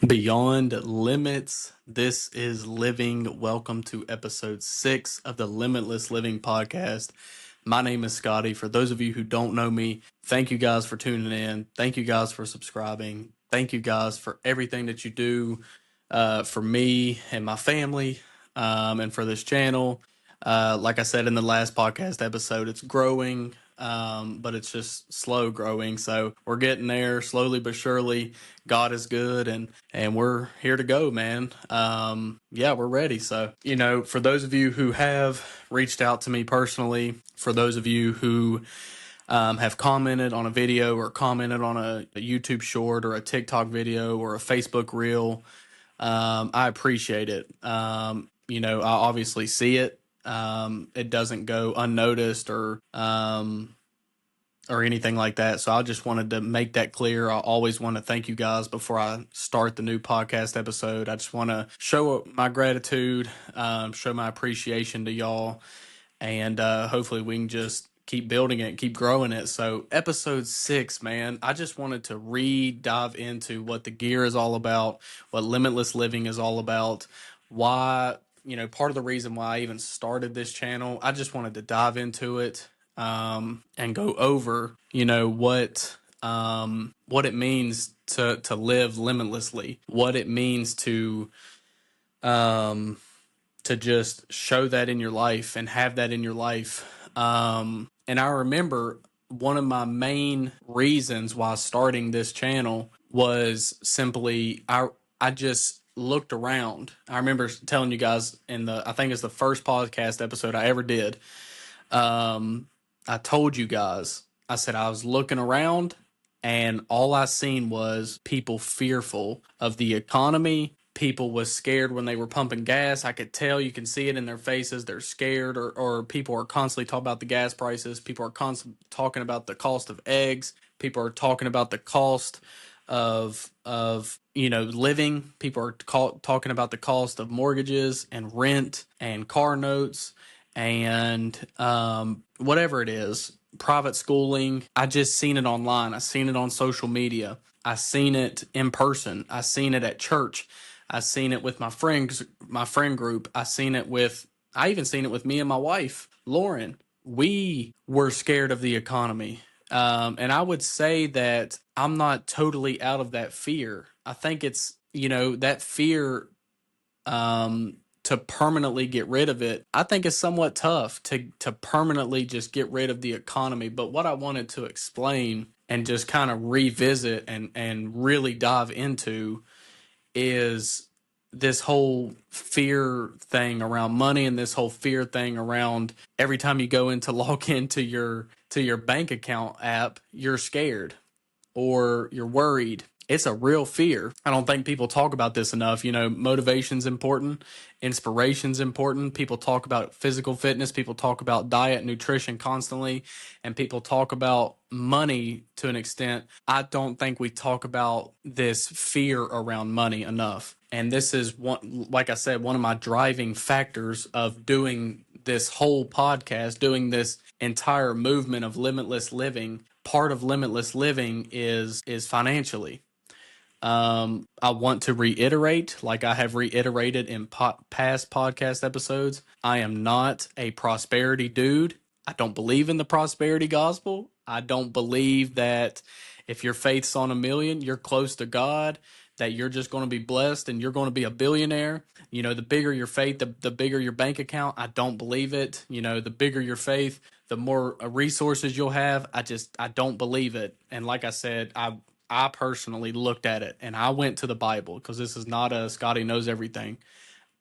Beyond Limits. This is Living. Welcome to episode 6 of the Limitless Living podcast. My name is Scotty. For those of you who don't know me, thank you guys for tuning in. Thank you guys for subscribing. Thank you guys for everything that you do for me and my family and for this channel. Like I said in the last podcast episode, it's growing, but it's just slow growing. So we're getting there slowly but surely. God is good, and we're here to go, man. Yeah, we're ready. So, for those of you who have reached out to me personally, for those of you who have commented on a video or commented on a YouTube short or a TikTok video or a Facebook reel, I appreciate it. I obviously see it. It doesn't go unnoticed or anything like that. So I just wanted to make that clear. I always want to thank you guys before I start the new podcast episode. I just want to show my gratitude, show my appreciation to y'all, and hopefully we can just keep building it, keep growing it. So episode 6, man, I just wanted to dive into what the gear is all about, what Limitless Living is all about, why, part of the reason why I even started this channel. I just wanted to dive into it and go over, what it means to live limitlessly, what it means to just show that in your life and have that in your life. And I remember one of my main reasons why starting this channel was simply I just looked around. I remember telling you guys I think it's the first podcast episode I ever did. I told you guys, I said I was looking around and all I seen was people fearful of the economy. People was scared when they were pumping gas. I could tell, you can see it in their faces. They're scared, or people are constantly talking about the gas prices. People are constantly talking about the cost of eggs. People are talking about the cost of living. People are talking about the cost of mortgages and rent and car notes and whatever it is, private schooling. I just seen it online. I seen it on social media. I seen it in person. I seen it at church. I seen it with my friend group. I even seen it with me and my wife, Lauren. We were scared of the economy. And I would say that I'm not totally out of that fear. I think it's, that fear, to permanently get rid of it, I think it's somewhat tough to permanently just get rid of the economy. But what I wanted to explain and just kind of revisit and really dive into is this whole fear thing around money, and this whole fear thing around every time you go in to log into your bank account app, you're scared or you're worried. It's a real fear. I don't think people talk about this enough. Motivation's important. Inspiration's important. People talk about physical fitness. People talk about diet, nutrition constantly. And people talk about money to an extent. I don't think we talk about this fear around money enough. And this is, like I said, one of my driving factors of doing this whole podcast, doing this entire movement of limitless living. Part of limitless living is financially. I want to reiterate, like I have reiterated in past podcast episodes, I am not a prosperity dude. I don't believe in the prosperity gospel. I don't believe that if your faith's on 1,000,000, you're close to God, that you're just going to be blessed and you're going to be a billionaire. The bigger your faith, the bigger your bank account. I don't believe it. The bigger your faith, the more resources you'll have. I don't believe it. And like I said, I personally looked at it and I went to the Bible, because this is not a Scotty knows everything.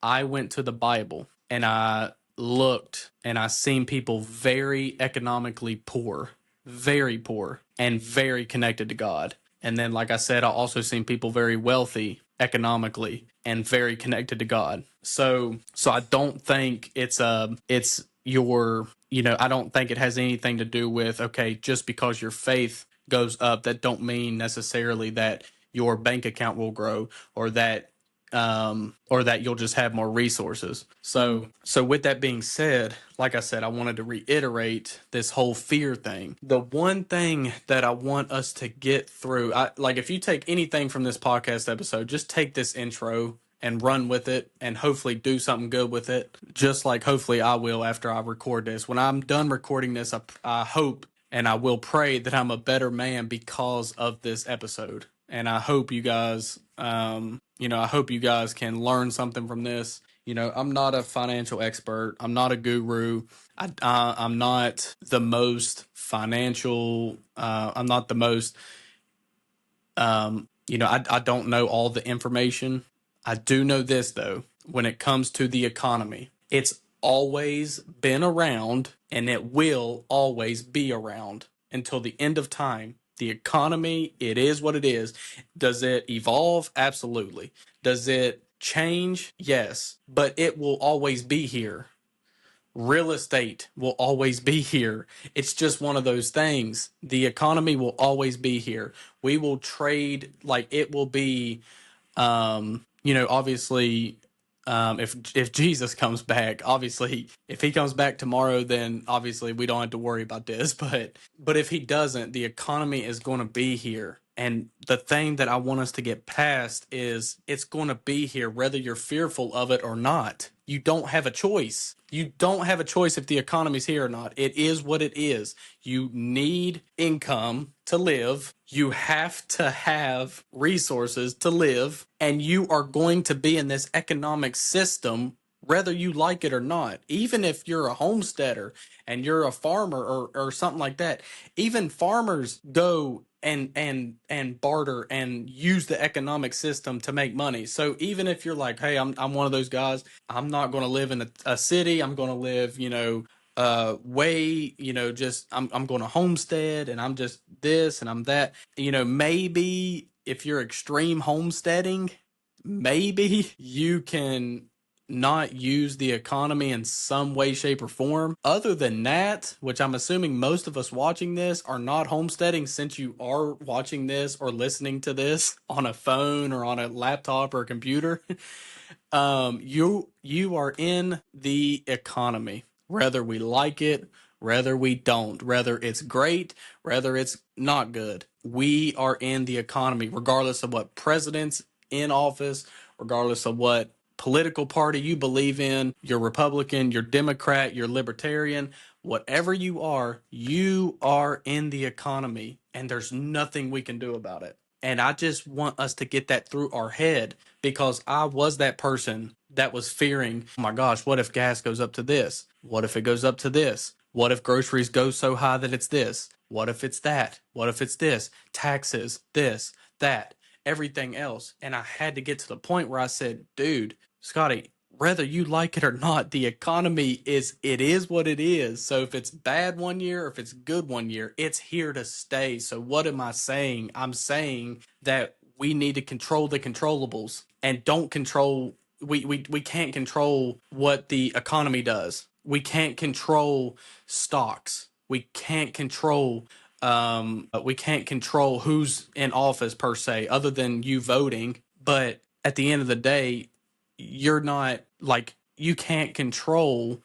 I went to the Bible and I looked and I seen people very economically poor, very poor, and very connected to God. And then, like I said, I also seen people very wealthy economically and very connected to God. So I don't think I don't think it has anything to do with, okay, just because your faith goes up, that don't mean necessarily that your bank account will grow, or that or that you'll just have more resources. So with that being said, like I said, I wanted to reiterate this whole fear thing. The one thing that I want us to get through, like if you take anything from this podcast episode, just take this intro and run with it and hopefully do something good with it, just like hopefully I will after I record this. When I'm done recording this, I hope and I will pray that I'm a better man because of this episode. And I hope you guys, I hope you guys can learn something from this. I'm not a financial expert. I'm not a guru. I'm not the most financial. I'm not the most, I don't know all the information. I do know this, though, when it comes to the economy, it's always been around and it will always be around until the end of time. The economy, it is what it is. Does it evolve? Absolutely. Does it change? Yes. But it will always be here. Real estate will always be here. It's just one of those things. The economy will always be here. We will trade, like it will be, obviously, if Jesus comes back, obviously, if he comes back tomorrow, then obviously we don't have to worry about this. But if he doesn't, the economy is going to be here. And the thing that I want us to get past is it's going to be here, whether you're fearful of it or not. You don't have a choice. You don't have a choice if the economy's here or not. It is what it is. You need income to live. You have to have resources to live. And you are going to be in this economic system whether you like it or not. Even if you're a homesteader and you're a farmer or something like that, even farmers go and barter and use the economic system to make money. So even if you're like, hey, I'm one of those guys, I'm not going to live in a city, I'm going to live, just I'm going to homestead and I'm just this and I'm that. Maybe if you're extreme homesteading, maybe you can not use the economy in some way, shape, or form. Other than that, which I'm assuming most of us watching this are not homesteading, since you are watching this or listening to this on a phone or on a laptop or a computer, you are in the economy, whether we like it, whether we don't, whether it's great, whether it's not good. We are in the economy, regardless of what president's in office, regardless of what political party you believe in, you're Republican, you're Democrat, you're Libertarian, whatever you are in the economy, and there's nothing we can do about it. And I just want us to get that through our head, because I was that person that was fearing, oh my gosh, what if gas goes up to this? What if it goes up to this? What if groceries go so high that it's this? What if it's that? What if it's this? Taxes, this, that, everything else. And I had to get to the point where I said, dude, Scotty, whether you like it or not, the economy it is what it is. So if it's bad one year, or if it's good one year, it's here to stay. So what am I saying? I'm saying that we need to control the controllables and don't control. We can't control what the economy does. We can't control stocks. We can't control who's in office per se, other than you voting. But at the end of the day, you're not, like, you can't control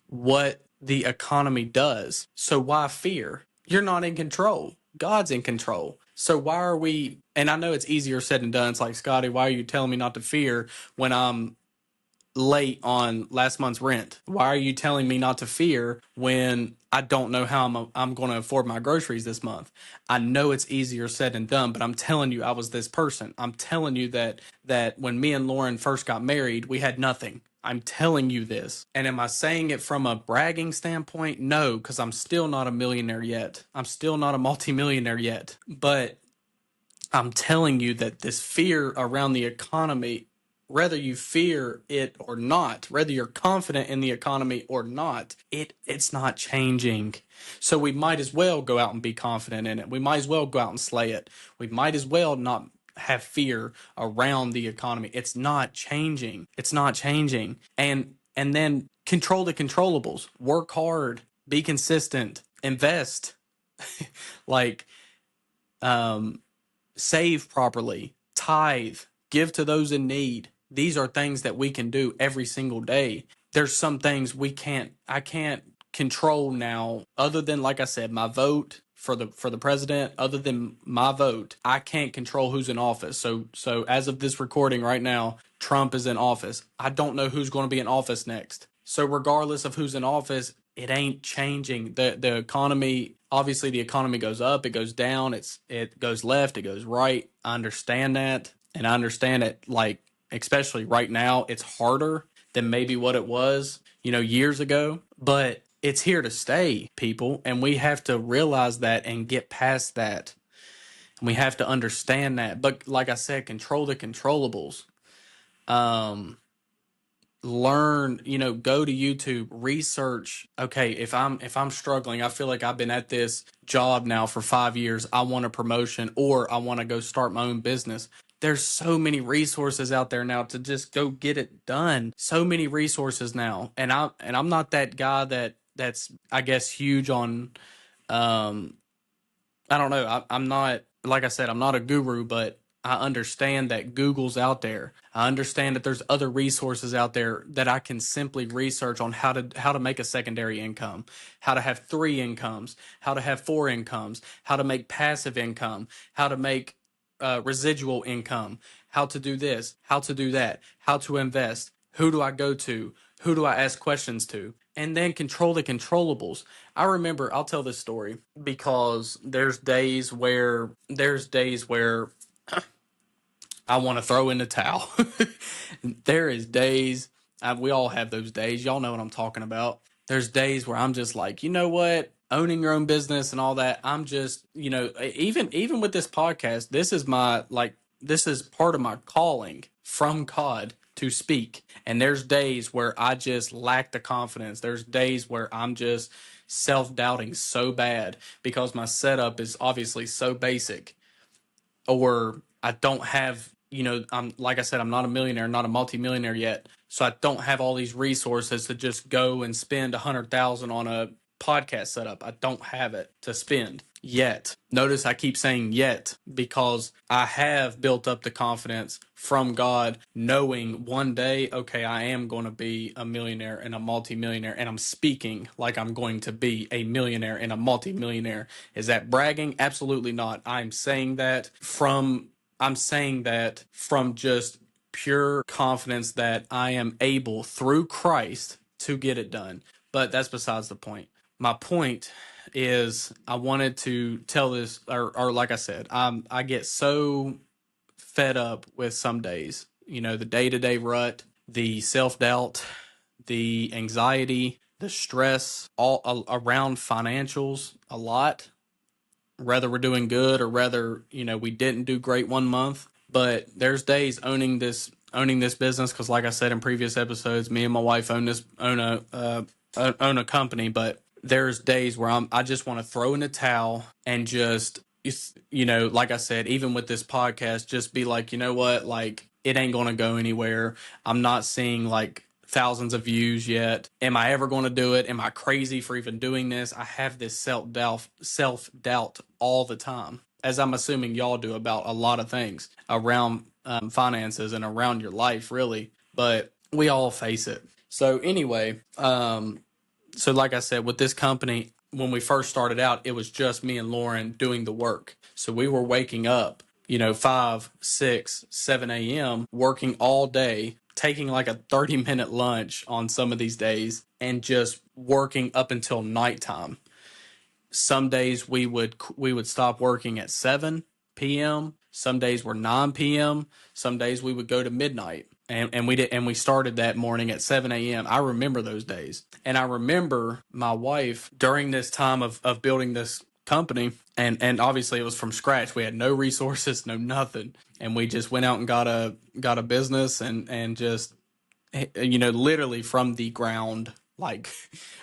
what the economy does. So why fear? You're not in control. God's in control. So why are we? And I know it's easier said than done. It's like, Scotty, why are you telling me not to fear when I'm late on last month's rent? Why are you telling me not to fear when I don't know how I'm going to afford my groceries this month? I know it's easier said than done, but I'm telling you, I was this person. I'm telling you that when me and Lauren first got married, we had nothing. I'm telling you this. And am I saying it from a bragging standpoint? No, because I'm still not a millionaire yet. I'm still not a multimillionaire yet. But I'm telling you that this fear around the economy, whether you fear it or not, whether you're confident in the economy or not, it's not changing. So we might as well go out and be confident in it. We might as well go out and slay it. We might as well not have fear around the economy. It's not changing. It's not changing. And then control the controllables. Work hard. Be consistent. Invest. like, save properly. Tithe. give to those in need. These are things that we can do every single day. There's some things I can't control now, other than, like I said, my vote for the president. Other than my vote, I can't control who's in office. So as of this recording right now, Trump is in office. I don't know who's going to be in office next. So regardless of who's in office, it ain't changing. The economy, obviously the economy goes up, it goes down, it goes left, it goes right. I understand that. And I understand it, like, especially right now, it's harder than maybe what it was, years ago. But it's here to stay, people. And we have to realize that and get past that. And we have to understand that. But like I said, control the controllables. Learn, go to YouTube, research. Okay, if I'm struggling, I feel like I've been at this job now for 5 years, I want a promotion, or I want to go start my own business. There's so many resources out there now to just go get it done. So many resources now. And I'm not that guy that's, I guess, huge on, I don't know. I'm not, like I said, I'm not a guru, but I understand that Google's out there. I understand that there's other resources out there that I can simply research on how to make a secondary income, how to have 3 incomes, how to have 4 incomes, how to make passive income, how to make residual income, how to do this, how to do that, how to invest, who do I go to, who do I ask questions to, and then control the controllables. I remember, I'll tell this story because there's days where I want to throw in the towel. There is days, we all have those days. Y'all know what I'm talking about. There's days where I'm just like, you know what? Owning your own business and all that. I'm just, even with this podcast, this is part of my calling from God to speak. And there's days where I just lack the confidence. There's days where I'm just self-doubting so bad because my setup is obviously so basic, or I don't have, I'm, like I said, I'm not a millionaire, not a multimillionaire yet. So I don't have all these resources to just go and spend 100,000 on a podcast setup. I don't have it to spend yet. Notice I keep saying yet because I have built up the confidence from God, knowing one day, okay, I am going to be a millionaire and a multimillionaire, and I'm speaking like I'm going to be a millionaire and a multimillionaire. Is that bragging? Absolutely not. I'm saying that from just pure confidence that I am able through Christ to get it done. But that's besides the point. My point is I wanted to tell this, or like I said, I get so fed up with some days, the day-to-day rut, the self-doubt, the anxiety, the stress, all around financials a lot, whether we're doing good or whether, we didn't do great one month. But there's days owning this business, because like I said in previous episodes, me and my wife own a company, but there's days where I just want to throw in a towel and just, like I said, even with this podcast, just be like, you know what, like, it ain't going to go anywhere. I'm not seeing like thousands of views yet. Am I ever going to do it? Am I crazy for even doing this? I have this self-doubt all the time, as I'm assuming y'all do about a lot of things around finances and around your life, really. But we all face it. So anyway, so like I said, with this company, when we first started out, it was just me and Lauren doing the work. So we were waking up, 5, 6, 7 a.m., working all day, taking like a 30-minute lunch on some of these days, and just working up until nighttime. Some days we would stop working at 7 p.m. Some days were 9 p.m. Some days we would go to midnight. And we started that morning at 7 a.m. I remember those days. And I remember my wife during this time of building this company, and obviously it was from scratch. We had no resources, no nothing. And we just went out and got a business and just, literally from the ground, like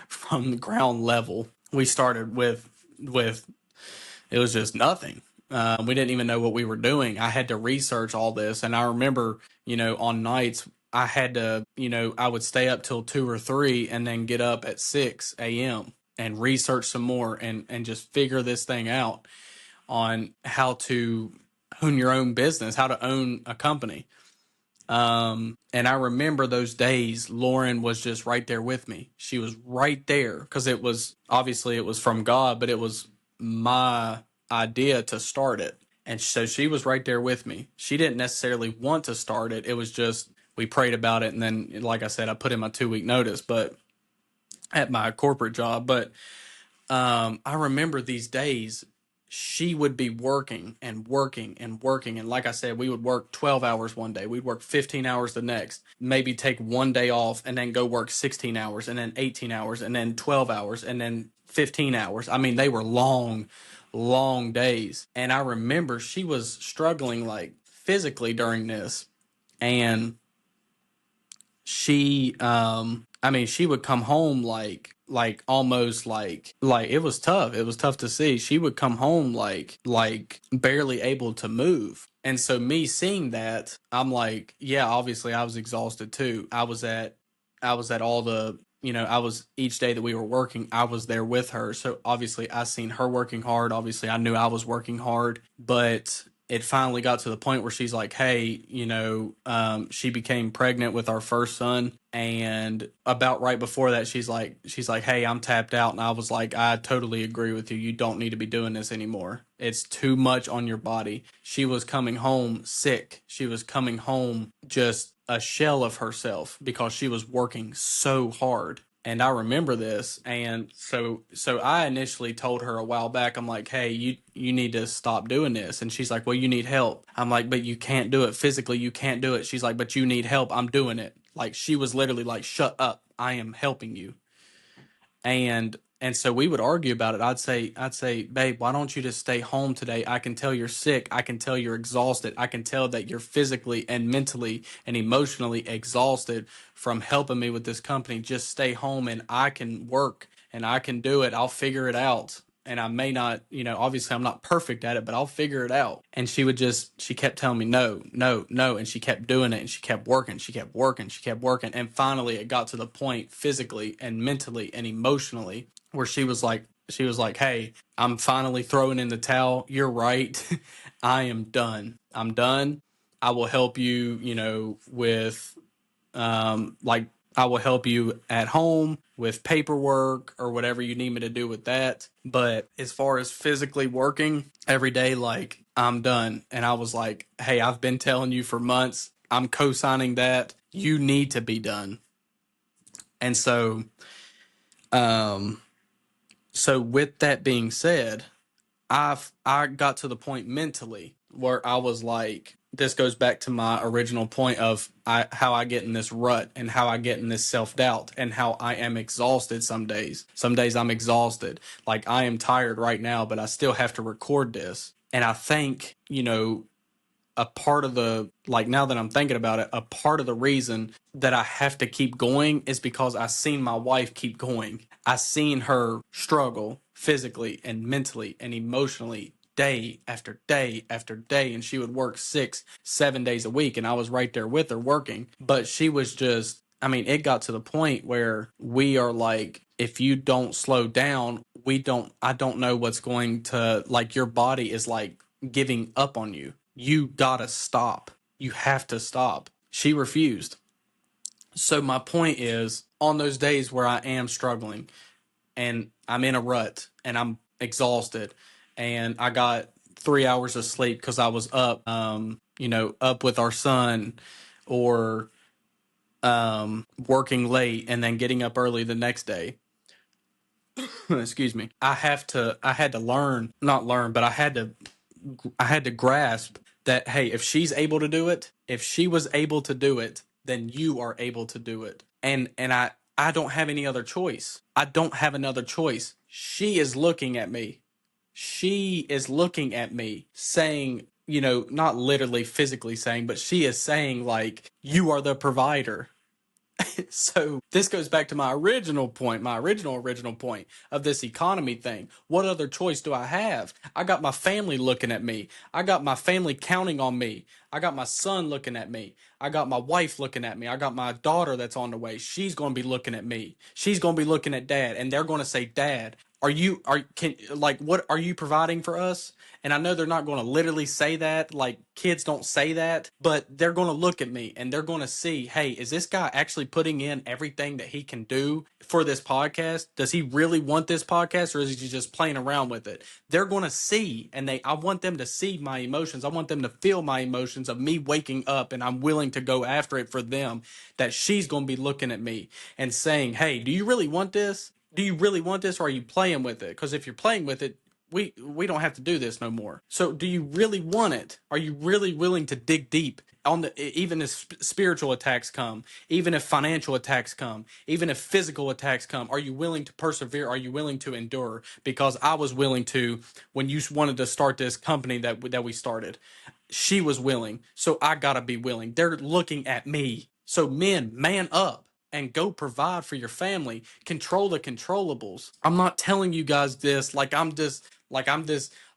from the ground level. We started with it was just nothing. We didn't even know what we were doing. I had to research all this. And I remember, on nights, I had to, I would stay up till 2 or 3 and then get up at 6 a.m. and research some more and just figure this thing out on how to own your own business, how to own a company. And I remember those days, Lauren was just right there with me. She was right there because it was obviously it was from God, but it was my idea to start it. And so she was right there with me. She didn't necessarily want to start it. It was just we prayed about it. And then, like I said, I put in my 2 week notice, but at my corporate job. But I remember these days she would be working and working and working. And like I said, we would work 12 hours one day. We'd work 15 hours the next, maybe take one day off and then go work 16 hours and then 18 hours and then 12 hours and then 15 hours. I mean, they were long, long days. And I remember she was struggling like physically during this. And she I mean she would come home like almost like it was tough to see. She would come home like barely able to move. And so me seeing that, I'm like, yeah, obviously I was exhausted too. I was at all the, I was each day that we were working, I was there with her. So obviously I seen her working hard. Obviously I knew I was working hard, but it finally got to the point where she's like, hey, she became pregnant with our first son. And about right before that, she's like, hey, I'm tapped out. And I was like, I totally agree with you. You don't need to be doing this anymore. It's too much on your body. She was coming home sick. She was coming home just a shell of herself because she was working so hard. And I remember this. And so I initially told her a while back, I'm like, hey, you need to stop doing this. And she's like, well, you need help. I'm like, but you can't do it physically. You can't do it. She's like, but you need help. I'm doing it. Like, she was literally like, shut up. I am helping you. And so we would argue about it. I'd say, babe, why don't you just stay home today? I can tell you're sick. I can tell you're exhausted. I can tell that you're physically and mentally and emotionally exhausted from helping me with this company. Just stay home and I can work and I can do it. I'll figure it out. And I may not, obviously I'm not perfect at it, but I'll figure it out. And she kept telling me no, no, no. And she kept doing it and she kept working, she kept working, she kept working. And finally it got to the point physically and mentally and emotionally where she was like, hey, I'm finally throwing in the towel. You're right. I am done. I'm done. I will help you, with like I will help you at home with paperwork or whatever you need me to do with that. But as far as physically working every day, like, I'm done. And I was like, hey, I've been telling you for months, I'm co-signing that. You need to be done. And so with that being said, I got to the point mentally where I was like, this goes back to my original point of how I get in this rut and how I get in this self-doubt and how I am exhausted some days. Some days I'm exhausted. Like, I am tired right now, but I still have to record this. And I think, a part of the, like, now that I'm thinking about it, a part of the reason that I have to keep going is because I seen my wife keep going. I seen her struggle physically and mentally and emotionally day after day after day. And she would work 6, 7 days a week. And I was right there with her working. But she was just, I mean, it got to the point where we are like, if you don't slow down, I don't know what's going to, like, your body is like giving up on you. You gotta stop. You have to stop. She refused. So my point is, on those days where I am struggling and I'm in a rut and I'm exhausted and I got 3 hours of sleep because I was up, up with our son, or working late and then getting up early the next day. Excuse me. I had to learn, not learn, but I had to grasp that, hey, if she's able to do it, if she was able to do it, then you are able to do it. And I don't have any other choice. I don't have another choice. She is looking at me. She is looking at me saying, not literally physically saying, but she is saying, like, you are the provider. So this goes back to my original point, my original point of this economy thing. What other choice do I have? I got my family looking at me. I got my family counting on me. I got my son looking at me. I got my wife looking at me. I got my daughter that's on the way. She's going to be looking at me. She's going to be looking at dad, and they're going to say, Dad, what are you providing for us? And I know they're not going to literally say that, like kids don't say that, but they're going to look at me and they're going to see, hey, is this guy actually putting in everything that he can do for this podcast? Does he really want this podcast, or is he just playing around with it? They're going to see, and I want them to see my emotions. I want them to feel my emotions of me waking up and I'm willing to go after it for them, that she's going to be looking at me and saying, hey, do you really want this? Do you really want this, or are you playing with it? Because if you're playing with it, we don't have to do this no more. So do you really want it? Are you really willing to dig deep on even if spiritual attacks come, even if financial attacks come, even if physical attacks come? Are you willing to persevere? Are you willing to endure? Because I was willing to when you wanted to start this company that we started. She was willing, so I gotta be willing. They're looking at me. So men, man up and go provide for your family. Control the controllables. I'm not telling you guys this like I'm this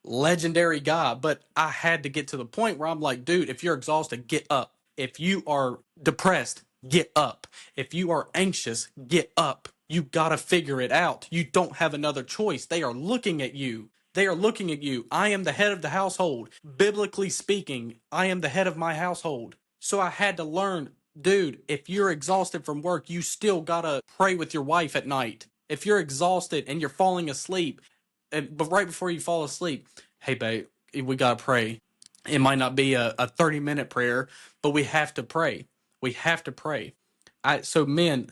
legendary guy, but I had to get to the point where I'm like, dude, if you're exhausted, get up. If you are depressed, get up. If you are anxious, get up. You gotta figure it out. You don't have another choice. They are looking at you. They are looking at you. I am the head of the household. Biblically speaking, I am the head of my household. So I had to learn, dude, if you're exhausted from work, you still gotta pray with your wife at night. If you're exhausted and you're falling asleep, but right before you fall asleep, hey, babe, we gotta pray. It might not be a 30-minute prayer, but we have to pray. We have to pray. So men,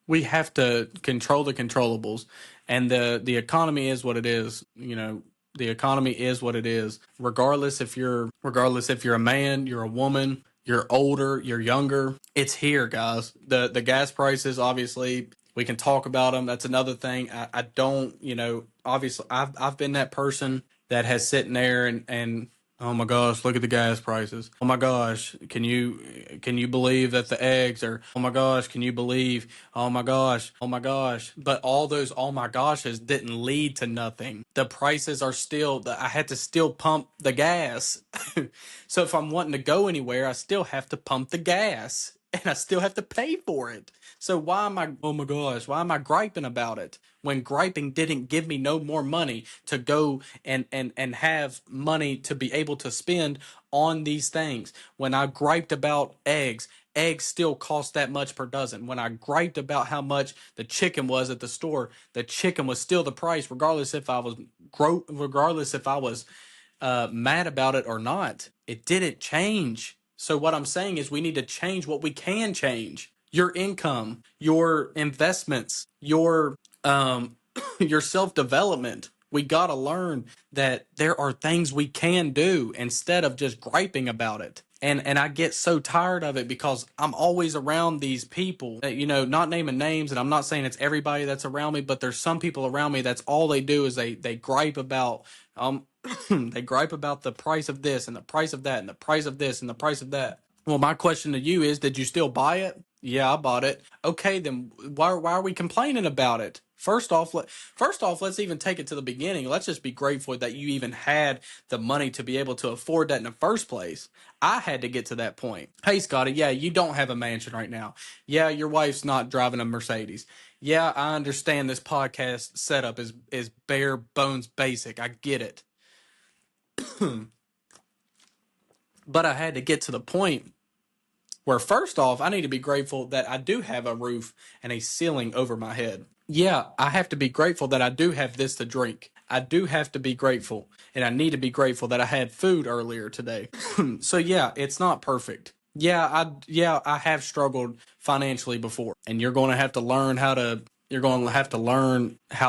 we have to control the controllables, and the economy is what it is. The economy is what it is. Regardless if you're a man, you're a woman, you're older, you're younger, it's here, guys. The gas prices, obviously, we can talk about them. That's another thing. I don't, obviously, I've been that person that has sitting there and oh my gosh, look at the gas prices. Oh my gosh, can you believe that the eggs are, oh my gosh, can you believe, oh my gosh, oh my gosh. But all those oh my goshes didn't lead to nothing. The prices are still, I had to still pump the gas. So if I'm wanting to go anywhere, I still have to pump the gas and I still have to pay for it. So oh my gosh, why am I griping about it? When griping didn't give me no more money to go and have money to be able to spend on these things. When I griped about eggs still cost that much per dozen. When I griped about how much the chicken was at the store, the chicken was still the price, regardless if I was mad about it or not. It didn't change. So what I'm saying is we need to change what we can change. Your income, your investments, your your self-development. We got to learn that there are things we can do instead of just griping about it. And I get so tired of it because I'm always around these people that, not naming names, and I'm not saying it's everybody that's around me, but there's some people around me that's all they do is they gripe about they gripe about the price of this and the price of that and the price of this and the price of that. Well, my question to you is, did you still buy it? Yeah, I bought it. Okay, then why are we complaining about it? First off, let's even take it to the beginning. Let's just be grateful that you even had the money to be able to afford that in the first place. I had to get to that point. Hey, Scotty, yeah, you don't have a mansion right now. Yeah, your wife's not driving a Mercedes. Yeah, I understand this podcast setup is bare bones basic. I get it. But I had to get to the point where, first off, I need to be grateful that I do have a roof and a ceiling over my head. Yeah, I have to be grateful that I do have this to drink. I do have to be grateful, and I need to be grateful that I had food earlier today. So yeah, it's not perfect. I have struggled financially before, and you're going to have to learn how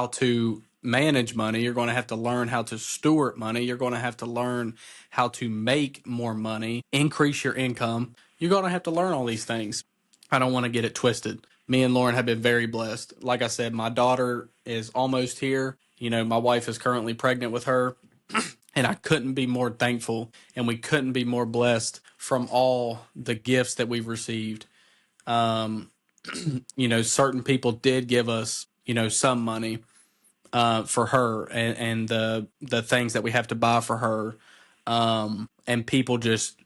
to manage money. You're going to have to learn how to steward money. You're going to have to learn how to make more money, increase your income. You're going to have to learn all these things. I don't want to get it twisted. Me and Lauren have been very blessed. Like I said, my daughter is almost here. My wife is currently pregnant with her. And I couldn't be more thankful, and we couldn't be more blessed from all the gifts that we've received. Certain people did give us, some money for her and the things that we have to buy for her. And people just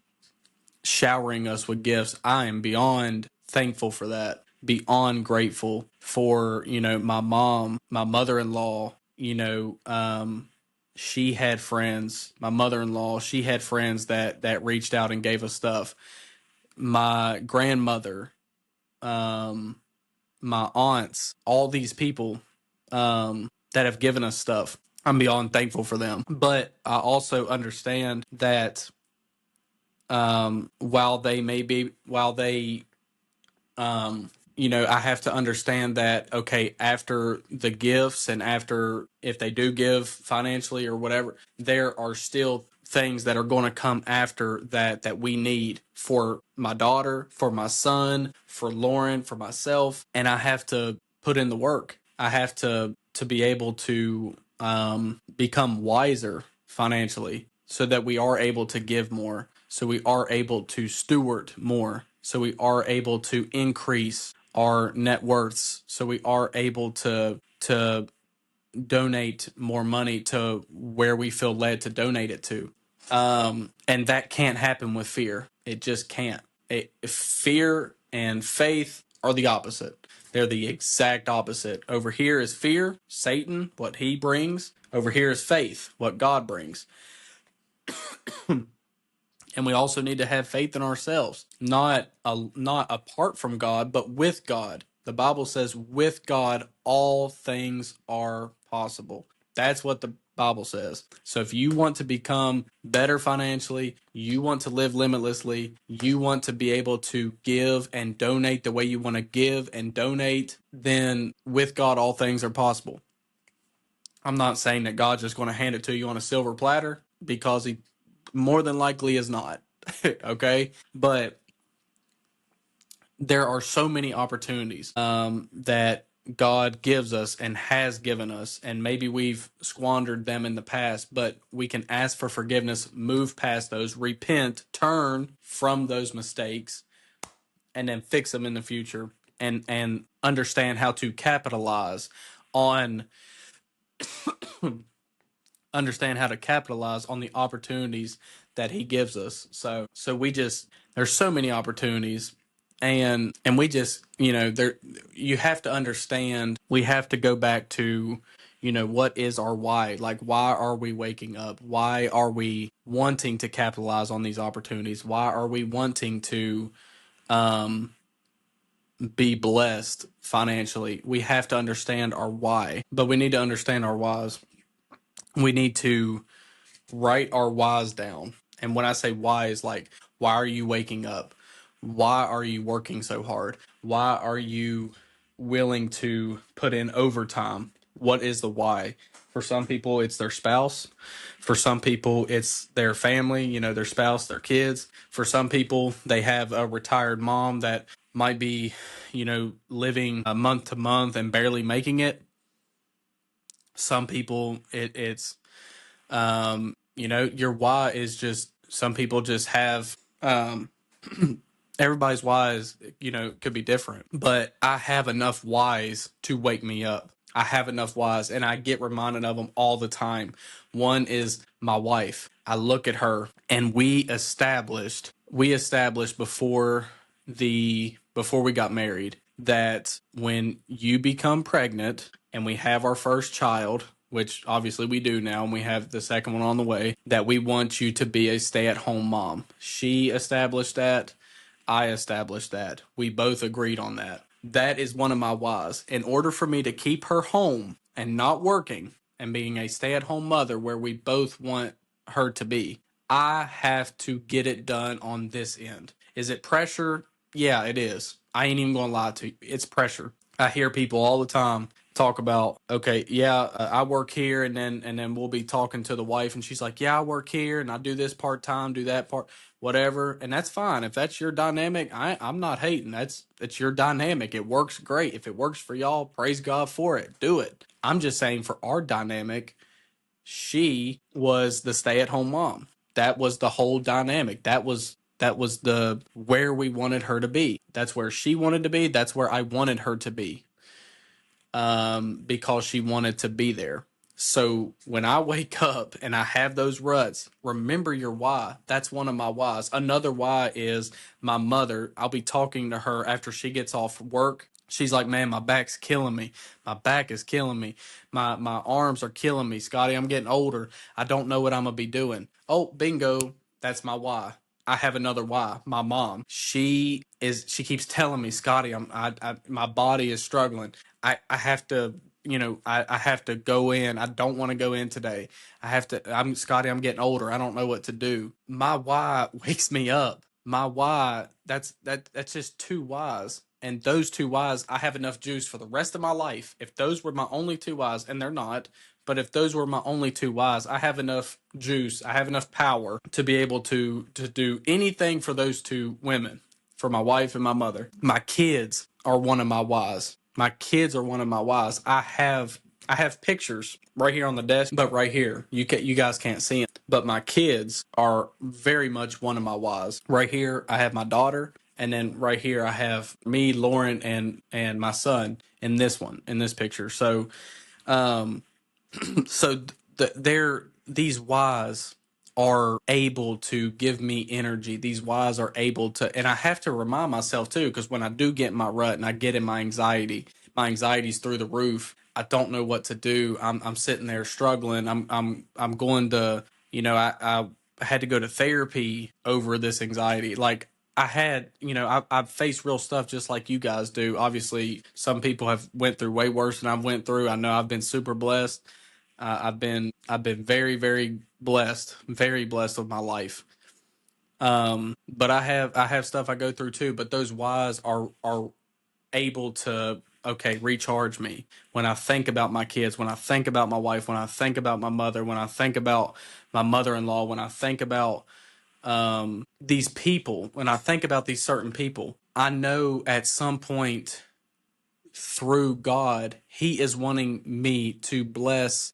showering us with gifts. I am beyond thankful for that. beyond grateful for, my mom, my mother-in-law. She had friends. My mother-in-law, she had friends that reached out and gave us stuff. My grandmother, my aunts, all these people that have given us stuff. I'm beyond thankful for them. But I also understand that while they I have to understand that, okay, after the gifts and after if they do give financially or whatever, there are still things that are going to come after that we need for my daughter, for my son, for Lauren, for myself, and I have to put in the work. I have to be able to become wiser financially so that we are able to give more, so we are able to steward more, so we are able to increase our net worths, so we are able to donate more money to where we feel led to donate it to. And that can't happen with fear. It just can't. Fear and faith are the opposite. They're the exact opposite. Over here is fear, Satan, what he brings. Over here is faith, what God brings. And we also need to have faith in ourselves, not apart from God, but with God. The Bible says, with God, all things are possible. That's what the Bible says. So if you want to become better financially, you want to live limitlessly, you want to be able to give and donate the way you want to give and donate, then with God, all things are possible. I'm not saying that God's just going to hand it to you on a silver platter, because he more than likely is not. Okay? But there are so many opportunities that God gives us and has given us, and maybe we've squandered them in the past, but we can ask for forgiveness, move past those, repent, turn from those mistakes, and then fix them in the future, and understand how to capitalize on the opportunities that he gives us. So we just, there's so many opportunities, and we just, there, you have to understand, we have to go back to, what is our why? Like, why are we waking up? Why are we wanting to capitalize on these opportunities? Why are we wanting to be blessed financially? We have to understand our why, but we need to understand our whys. We need to write our whys down. And when I say why, is like, why are you waking up? Why are you working so hard? Why are you willing to put in overtime? What is the why? For some people, it's their spouse. For some people, it's their family, their spouse, their kids. For some people, they have a retired mom that might be, living a month to month and barely making it. Some people, it's your why is just, some people just have, everybody's whys, could be different, but I have enough whys to wake me up. I have enough whys, and I get reminded of them all the time. One is my wife. I look at her, and we established before we got married, that when you become pregnant and we have our first child, which obviously we do now, and we have the second one on the way, that we want you to be a stay-at-home mom. She established that. I established that. We both agreed on that. That is one of my whys. In order for me to keep her home and not working and being a stay-at-home mother where we both want her to be, I have to get it done on this end. Is it pressure? Yeah, it is. I ain't even gonna lie to you. It's pressure. I hear people all the time talk about, okay, yeah, I work here, and then we'll be talking to the wife, and she's like, yeah, I work here, and I do this part time, do that part, whatever, and that's fine. If that's your dynamic, I'm not hating. It's your dynamic. It works great. If it works for y'all, praise God for it. Do it. I'm just saying, for our dynamic, she was the stay-at-home mom. That was the whole dynamic. That was the where we wanted her to be. That's where she wanted to be. That's where I wanted her to be. Because she wanted to be there. So when I wake up and I have those ruts, remember your why. That's one of my whys. Another why is my mother. I'll be talking to her after she gets off work. She's like, man, my back's killing me. My back is killing me. My arms are killing me. Scotty, I'm getting older. I don't know what I'm going to be doing. Oh, bingo. That's my why. I have another why. My mom. She keeps telling me, Scotty, my body is struggling. I have to, I have to go in. I don't want to go in today. I'm Scotty, I'm getting older. I don't know what to do. My why wakes me up. My why, that's just two whys. And those two whys, I have enough juice for the rest of my life. If those were my only two whys, and they're not, but if those were my only two whys, I have enough juice, I have enough power to be able to do anything for those two women, for my wife and my mother. My kids are one of my whys. My kids are one of my whys. I have pictures right here on the desk, but right here, you guys can't see them. But my kids are very much one of my whys. Right here, I have my daughter, and then right here, I have me, Lauren, and my son in this picture. So these whys are able to give me energy. These whys are able to, and I have to remind myself too, because when I do get in my rut and I get in my anxiety's through the roof. I don't know what to do. I'm sitting there struggling. I'm going to, I had to go to therapy over this anxiety. Like I had, I've faced real stuff just like you guys do. Obviously, some people have went through way worse than I've went through. I know I've been super blessed. I've been very, very blessed with my life. But I have stuff I go through too. But those whys are able to, okay, recharge me when I think about my kids, when I think about my wife, when I think about my mother, when I think about my mother-in-law, when I think about these people, when I think about these certain people. I know at some point through God, He is wanting me to bless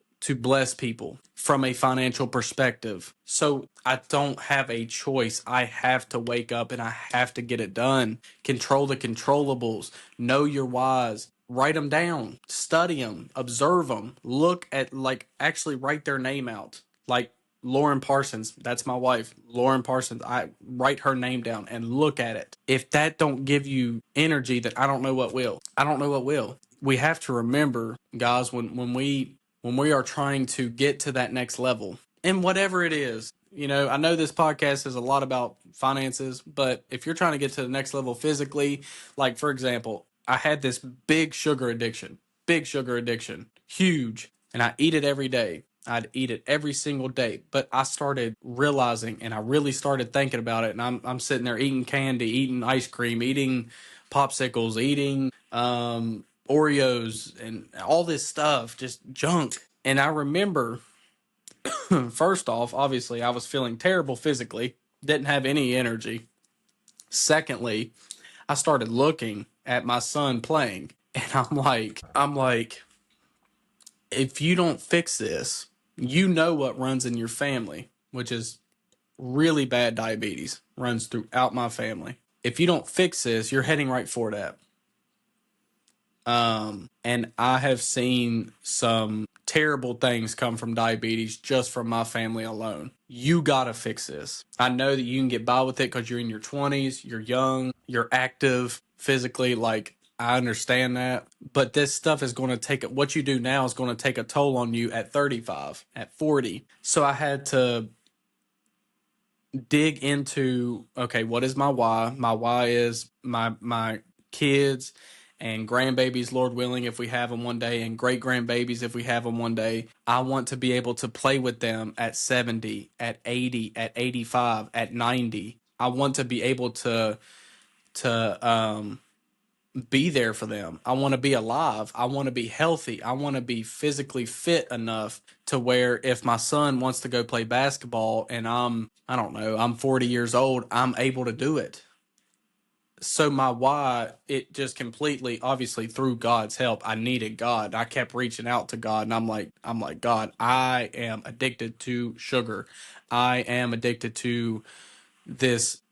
people from a financial perspective. So I don't have a choice. I have to wake up and I have to get it done. Control the controllables. Know your whys. Write them down. Study them. Observe them. Look at, like, actually write their name out. Like Lauren Parsons, that's my wife. Lauren Parsons, I write her name down and look at it. If that don't give you energy, then I don't know what will. I don't know what will. We have to remember, guys, when we are trying to get to that next level, and whatever it is, I know this podcast is a lot about finances, but if you're trying to get to the next level physically, like for example, I had this big sugar addiction, huge, and I eat it every day. I'd eat it every single day, but I started realizing, and I really started thinking about it. And I'm sitting there eating candy, eating ice cream, eating popsicles, eating Oreos, and all this stuff, just junk. And I remember, first off, obviously, I was feeling terrible physically, didn't have any energy. Secondly, I started looking at my son playing, and I'm like, if you don't fix this, you know what runs in your family, which is really bad diabetes, runs throughout my family. If you don't fix this, you're heading right for that. And I have seen some terrible things come from diabetes just from my family alone. You gotta fix this. I know that you can get by with it because you're in your 20s, you're young, you're active physically. Like, I understand that. But this stuff is going to take it. What you do now is going to take a toll on you at 35, at 40. So I had to dig into, okay, what is my why? My why is my kids and grandbabies, Lord willing, if we have them one day, and great grandbabies if we have them one day. I want to be able to play with them at 70, at 80, at 85, at 90. I want to be able to be there for them. I want to be alive. I want to be healthy. I want to be physically fit enough to where if my son wants to go play basketball and I don't know, I'm 40 years old, I'm able to do it. So my why, it just completely, obviously through God's help, I needed God. I kept reaching out to God, and I'm like, God, I am addicted to sugar. I am addicted to this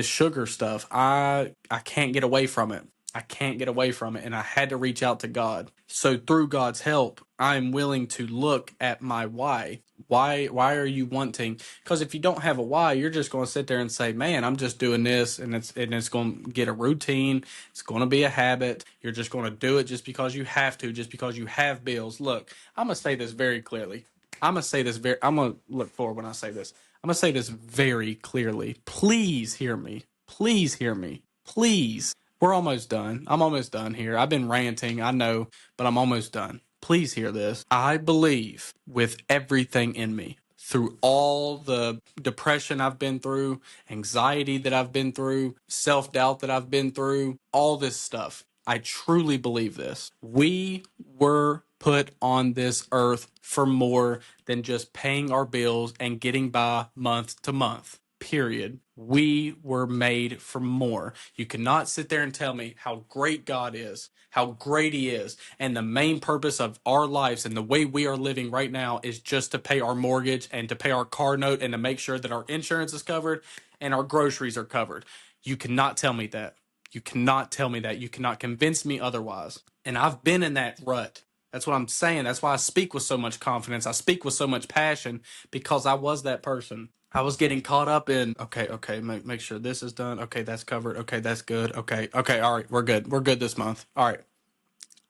sugar stuff. I can't get away from it. I can't get away from it, and I had to reach out to God. So through God's help, I'm willing to look at my why. Why are you wanting? Because if you don't have a why, you're just going to sit there and say, "Man, I'm just doing this," and it's going to get a routine. It's going to be a habit. You're just going to do it just because you have to, just because you have bills. Look, I'm going to say this very clearly. I'm going to look forward when I say this. I'm going to say this very clearly. Please hear me. Please hear me. Please. We're almost done. I'm almost done here. I've been ranting, I know, but I'm almost done. Please hear this. I believe with everything in me, through all the depression I've been through, anxiety that I've been through, self-doubt that I've been through, all this stuff. I truly believe this. We were put on this earth for more than just paying our bills and getting by month to month. Period. We were made for more. You cannot sit there and tell me how great God is, how great He is, and the main purpose of our lives and the way we are living right now is just to pay our mortgage and to pay our car note and to make sure that our insurance is covered and our groceries are covered. You cannot tell me that. You cannot tell me that. You cannot convince me otherwise. And I've been in that rut. That's what I'm saying. That's why I speak with so much confidence. I speak with so much passion because I was that person. I was getting caught up in, okay, make sure this is done. Okay, that's covered. Okay, that's good. Okay, all right, we're good. We're good this month. All right.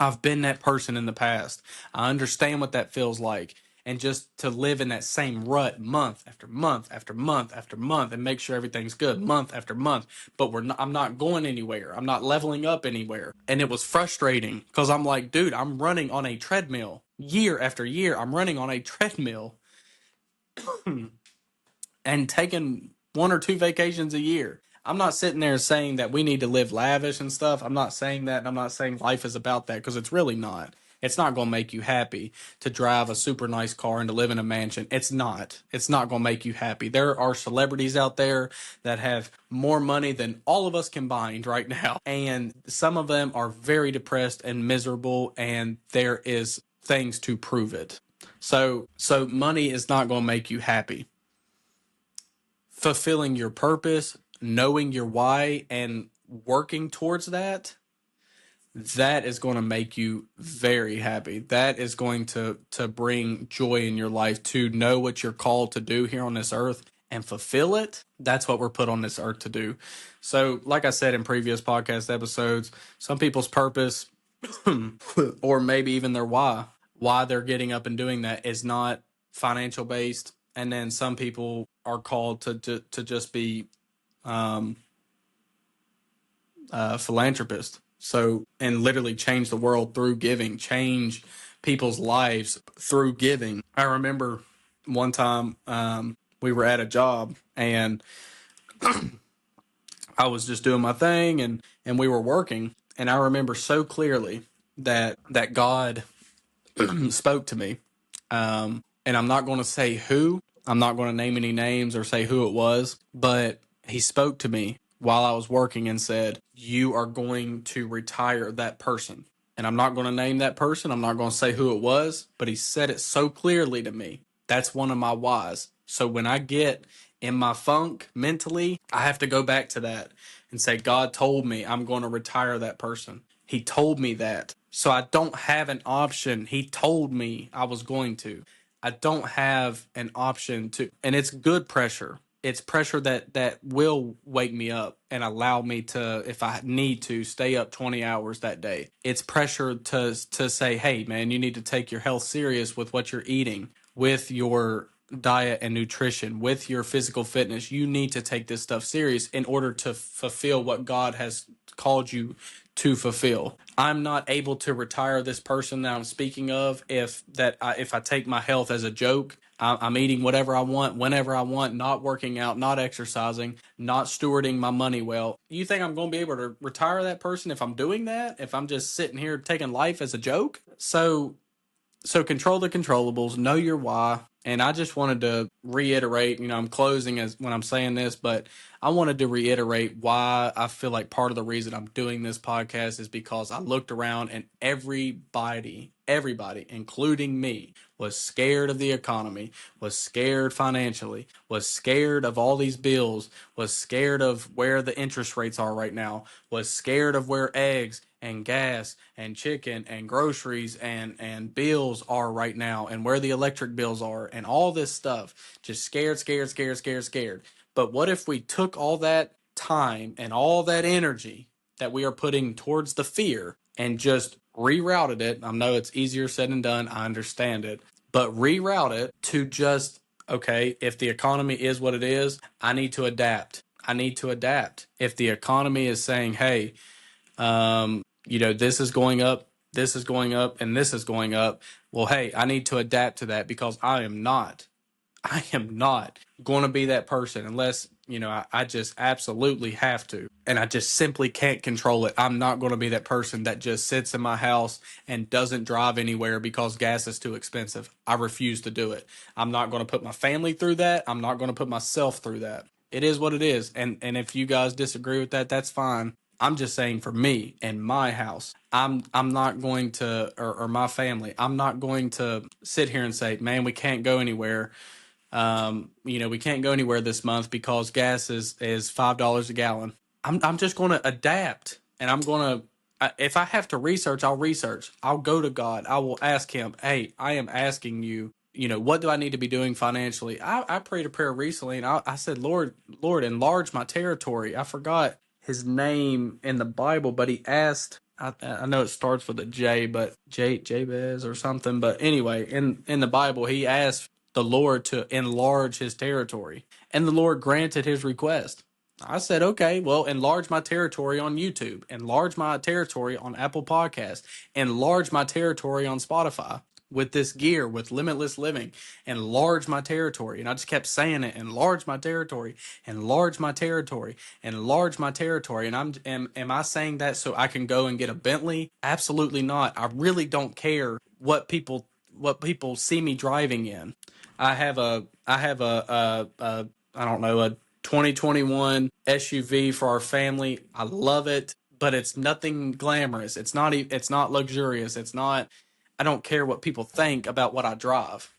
I've been that person in the past. I understand what that feels like. And just to live in that same rut month after month after month after month and make sure everything's good month after month. But I'm not going anywhere. I'm not leveling up anywhere. And it was frustrating because I'm like, dude, I'm running on a treadmill year after year. I'm running on a treadmill and taking 1 or 2 vacations a year. I'm not sitting there saying that we need to live lavish and stuff. I'm not saying that. And I'm not saying life is about that because it's really not. It's not going to make you happy to drive a super nice car and to live in a mansion. It's not. It's not going to make you happy. There are celebrities out there that have more money than all of us combined right now. And some of them are very depressed and miserable, and there is things to prove it. So money is not going to make you happy. Fulfilling your purpose, knowing your why, and working towards that, that is going to make you very happy. That is going to bring joy in your life, to know what you're called to do here on this earth and fulfill it. That's what we're put on this earth to do. So, like I said in previous podcast episodes, some people's purpose or maybe even their why they're getting up and doing that is not financial based. And then some people are called to just be philanthropists. So, and literally change the world through giving, change people's lives through giving. I remember one time we were at a job and I was just doing my thing and we were working. And I remember so clearly that God spoke to me. And I'm not going to say who. I'm not going to name any names or say who it was, but He spoke to me while I was working and said, "You are going to retire that person." And I'm not going to name that person. I'm not going to say who it was, but He said it so clearly to me. That's one of my whys. So when I get in my funk mentally, I have to go back to that and say, God told me I'm going to retire that person. He told me that. So I don't have an option. He told me I was going to. I don't have an option to, and it's good pressure. It's pressure that will wake me up and allow me to, if I need to, stay up 20 hours that day. It's pressure to say, hey, man, you need to take your health serious with what you're eating, with your diet and nutrition, with your physical fitness. You need to take this stuff serious in order to fulfill what God has called you to fulfill. I'm not able to retire this person that I'm speaking of if I take my health as a joke. I'm eating whatever I want, whenever I want, not working out, not exercising, not stewarding my money well. You think I'm going to be able to retire that person if I'm doing that? If I'm just sitting here taking life as a joke? So So control the controllables, know your why. And I just wanted to reiterate, I'm closing as when I'm saying this, but I wanted to reiterate why I feel like part of the reason I'm doing this podcast is because I looked around and everybody, including me, was scared of the economy, was scared financially, was scared of all these bills, was scared of where the interest rates are right now, was scared of where eggs and gas and chicken and groceries and bills are right now, and where the electric bills are, and all this stuff. Just scared. But what if we took all that time and all that energy that we are putting towards the fear and just rerouted it? I know it's easier said than done, I understand it, but reroute it to just, okay, if the economy is what it is, I need to adapt. If the economy is saying, hey, this is going up, this is going up, and this is going up. Well, hey, I need to adapt to that because I am not going to be that person unless, I just absolutely have to. And I just simply can't control it. I'm not going to be that person that just sits in my house and doesn't drive anywhere because gas is too expensive. I refuse to do it. I'm not going to put my family through that. I'm not going to put myself through that. It is what it is. And if you guys disagree with that, that's fine. I'm just saying for me and my house, I'm not going to, or my family, I'm not going to sit here and say, man, we can't go anywhere. We can't go anywhere this month because gas is $5 a gallon. I'm just going to adapt, and I'm going to, if I have to research, I'll research. I'll go to God. I will ask him, hey, I am asking you, what do I need to be doing financially? I prayed a prayer recently, and I said, Lord, enlarge my territory. I forgot his name in the Bible, but he asked, I know it starts with a J, but Jabez or something. But anyway, in the Bible, he asked the Lord to enlarge his territory, and the Lord granted his request. I said, okay, well, enlarge my territory on YouTube, enlarge my territory on Apple Podcasts, enlarge my territory on Spotify with this gear, with Limitless Living, enlarge my territory. And I just kept saying it, enlarge my territory, enlarge my territory, enlarge my territory. And am I saying that so I can go and get a Bentley? Absolutely not. I really don't care what people see me driving in. I have a I don't know, a 2021 SUV for our family. I love it, but it's nothing glamorous. It's not luxurious. I don't care what people think about what I drive.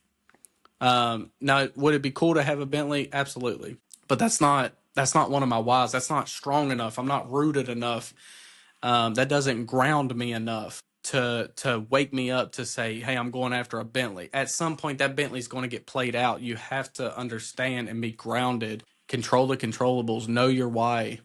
Now, would it be cool to have a Bentley? Absolutely. But that's not one of my whys. That's not strong enough. I'm not rooted enough. That doesn't ground me enough to wake me up to say, hey, I'm going after a Bentley. At some point, that Bentley's going to get played out. You have to understand and be grounded. Control the controllables. Know your why.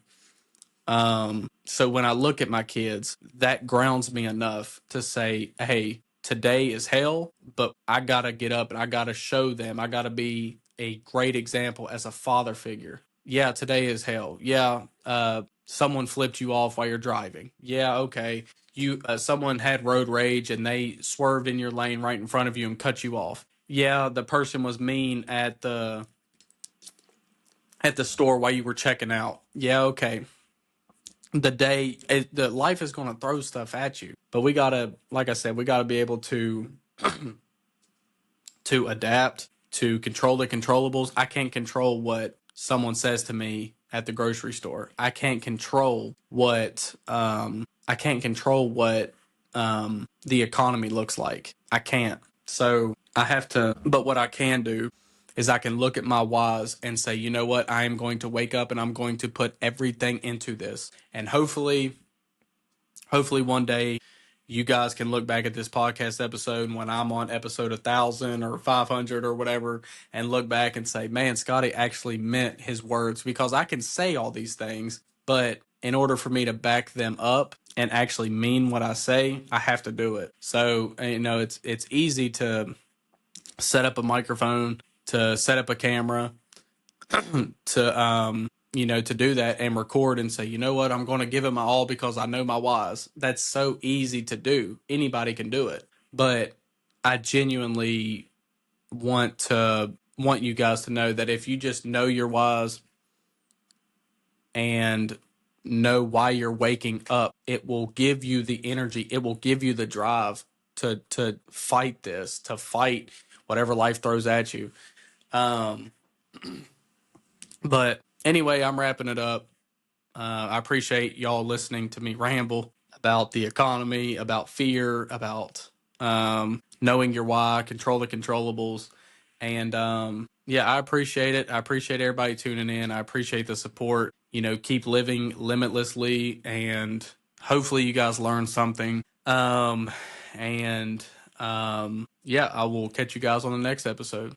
So when I look at my kids, that grounds me enough to say, hey, today is hell, but I got to get up and I got to show them. I got to be a great example as a father figure. Yeah, today is hell. Yeah, someone flipped you off while you're driving. Yeah, okay. Someone had road rage and they swerved in your lane right in front of you and cut you off. Yeah, the person was mean at the store while you were checking out. Yeah, okay. The life is going to throw stuff at you, but we gotta, like I said, we gotta be able to adapt, to control the controllables. I can't control what someone says to me at the grocery store. I can't control what the economy looks like. I can't. So I have to, but what I can do is I can look at my whys and say, you know what, I am going to wake up and I'm going to put everything into this. And hopefully one day you guys can look back at this podcast episode when I'm on episode 1,000 or 500 or whatever and look back and say, man, Scotty actually meant his words, because I can say all these things, but in order for me to back them up and actually mean what I say, I have to do it. So, it's easy to set up a microphone, to set up a camera, to do that and record and say, you know what, I'm going to give it my all because I know my whys. That's so easy to do. Anybody can do it. But I genuinely want you guys to know that if you just know your whys and know why you're waking up, it will give you the energy. It will give you the drive to fight this, to fight whatever life throws at you. Um, but anyway, I'm wrapping it up. I appreciate y'all listening to me ramble about the economy, about fear, about knowing your why, control the controllables. And yeah, I appreciate it. I appreciate everybody tuning in. I appreciate the support. Keep living limitlessly, and hopefully you guys learn something. And yeah, I will catch you guys on the next episode.